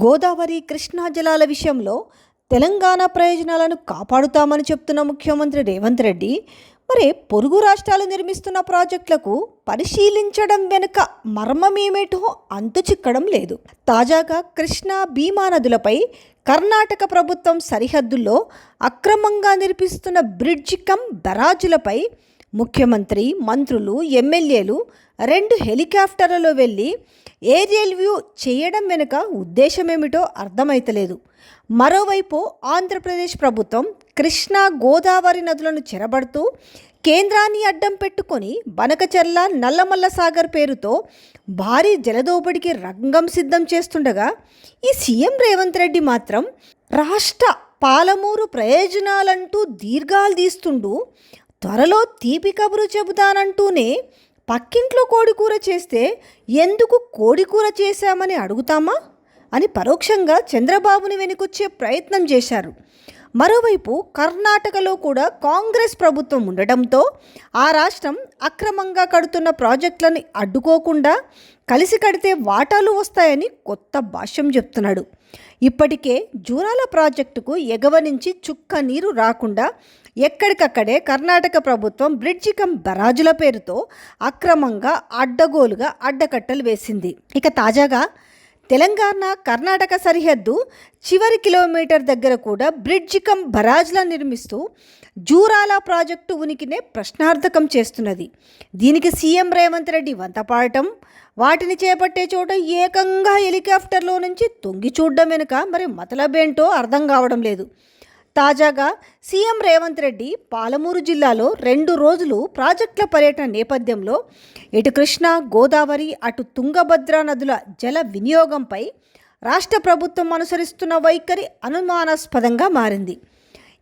గోదావరి కృష్ణా జలాల విషయంలో తెలంగాణ ప్రయోజనాలను కాపాడుతామని చెప్తున్న ముఖ్యమంత్రి రేవంత్ రెడ్డి మరి పొరుగు రాష్ట్రాలు నిర్మిస్తున్న ప్రాజెక్టులకు పరిశీలించడం వెనుక మర్మమేమిటో అంతు చిక్కడం లేదు. తాజాగా కృష్ణా భీమా నదులపై కర్ణాటక ప్రభుత్వం సరిహద్దుల్లో అక్రమంగా నిర్మిస్తున్న బ్రిడ్జి కమ్ బరాజులపై ముఖ్యమంత్రి, మంత్రులు, ఎమ్మెల్యేలు 2 హెలికాప్టర్లలో వెళ్ళి ఏరియల్ వ్యూ చేయడం వెనుక ఉద్దేశమేమిటో అర్థమైతలేదు. మరోవైపు ఆంధ్రప్రదేశ్ ప్రభుత్వం కృష్ణా, గోదావరి నదులను చెరబడుతూ కేంద్రాన్ని అడ్డం పెట్టుకొని బనకచెర్ల, నల్లమల్ల సాగర్ పేరుతో భారీ జలదోపిడికి రంగం సిద్ధం చేస్తుండగా ఈ సీఎం రేవంత్ రెడ్డి మాత్రం రాష్ట్ర పాలమూరు ప్రయోజనాలంటూ దీర్ఘాలు తీస్తుంటూ త్వరలో తీపి కబురు చెబుతానంటూనే పక్కింట్లో కోడికూర చేస్తే ఎందుకు కోడికూర చేశామని అడుగుతామా అని పరోక్షంగా చంద్రబాబుని వెనుకొచ్చే ప్రయత్నం చేశారు. మరోవైపు కర్ణాటకలో కూడా కాంగ్రెస్ ప్రభుత్వం ఉండటంతో ఆ రాష్ట్రం అక్రమంగా కడుతున్న ప్రాజెక్టులను అడ్డుకోకుండా కలిసి కడితే వాటాలు వస్తాయని కొత్త భాష్యం చెప్తున్నాడు. ఇప్పటికే జూరాల ప్రాజెక్టుకు ఎగవ నుంచి చుక్క నీరు రాకుండా ఎక్కడికక్కడే కర్ణాటక ప్రభుత్వం బ్రిడ్జి కమ్ బరాజుల పేరుతో అక్రమంగా అడ్డగోలుగా అడ్డకట్టలు వేసింది. ఇక తాజాగా తెలంగాణ కర్ణాటక సరిహద్దు చివరి కిలోమీటర్ దగ్గర కూడా బ్రిడ్జి కమ్ బరాజ్లను నిర్మిస్తూ జూరాల ప్రాజెక్టు ఉనికినే ప్రశ్నార్థకం చేస్తున్నది. దీనికి సీఎం రేవంత్ రెడ్డి వంతపాడటం, వాటిని చేపట్టే చోట ఏకంగా హెలికాప్టర్లో నుంచి తొంగి చూడడం వెనుక మరి మతలబేంటో అర్థం కావడం లేదు. తాజాగా సీఎం రేవంత్ రెడ్డి పాలమూరు జిల్లాలో 2 రోజులు ప్రాజెక్టుల పర్యటన నేపథ్యంలో ఇటు కృష్ణా, గోదావరి, అటు తుంగభద్ర నదుల జల వినియోగంపై రాష్ట్ర ప్రభుత్వం అనుసరిస్తున్న వైఖరి అనుమానాస్పదంగా మారింది.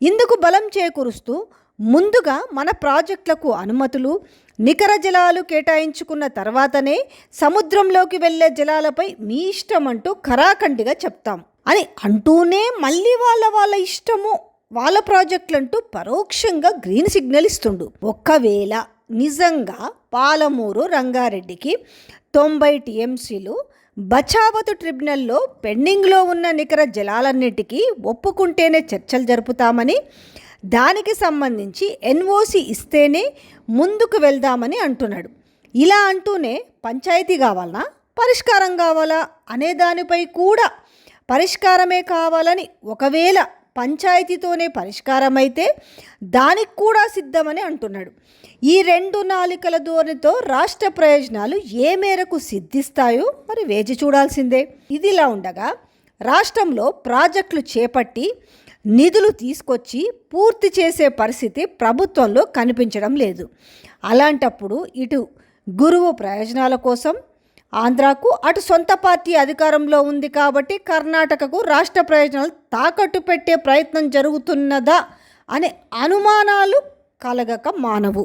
ఇందుకు బలం చేకూరుస్తూ ముందుగా మన ప్రాజెక్టులకు అనుమతులు, నికర జలాలు కేటాయించుకున్న తర్వాతనే సముద్రంలోకి వెళ్లే జలాలపై మీ ఇష్టం అంటూ ఖరాఖండిగా చెప్తాం అని అంటూనే మళ్ళీ వాళ్ళ ఇష్టము, వాళ్ళ ప్రాజెక్టులంటూ పరోక్షంగా గ్రీన్ సిగ్నల్ ఇస్తుండు. ఒకవేళ నిజంగా పాలమూరు రంగారెడ్డికి 90 టీఎంసీలు బచావతు ట్రిబ్యునల్లో పెండింగ్లో ఉన్న నికర జలాలన్నిటికీ ఒప్పుకుంటేనే చర్చలు జరుపుతామని, దానికి సంబంధించి ఎన్ఓసి ఇస్తేనే ముందుకు వెళ్దామని అంటున్నాడు. ఇలా అంటూనే పంచాయతీ కావాలనా, పరిష్కారం కావాలా అనే దానిపై కూడా పరిష్కారమే కావాలని, ఒకవేళ పంచాయతీతోనే పరిష్కారం అయితే దానికి కూడా సిద్ధమని అంటున్నాడు. ఈ 2 నాలికల ధోరణితో రాష్ట్ర ప్రయోజనాలు ఏ మేరకు సిద్ధిస్తాయో మరి వేచి చూడాల్సిందే. ఇదిలా ఉండగా రాష్ట్రంలో ప్రాజెక్టులు చేపట్టి నిధులు తీసుకొచ్చి పూర్తి చేసే పరిస్థితి ప్రభుత్వంలో కనిపించడం లేదు. అలాంటప్పుడు ఇటు గురువు ప్రయోజనాల కోసం ఆంధ్రాకు, అటు సొంత పార్టీ అధికారంలో ఉంది కాబట్టి కర్ణాటకకు రాష్ట్ర ప్రయోజనాలు తాకట్టు పెట్టే ప్రయత్నం జరుగుతున్నదా అనే అనుమానాలు కలగక మానవు.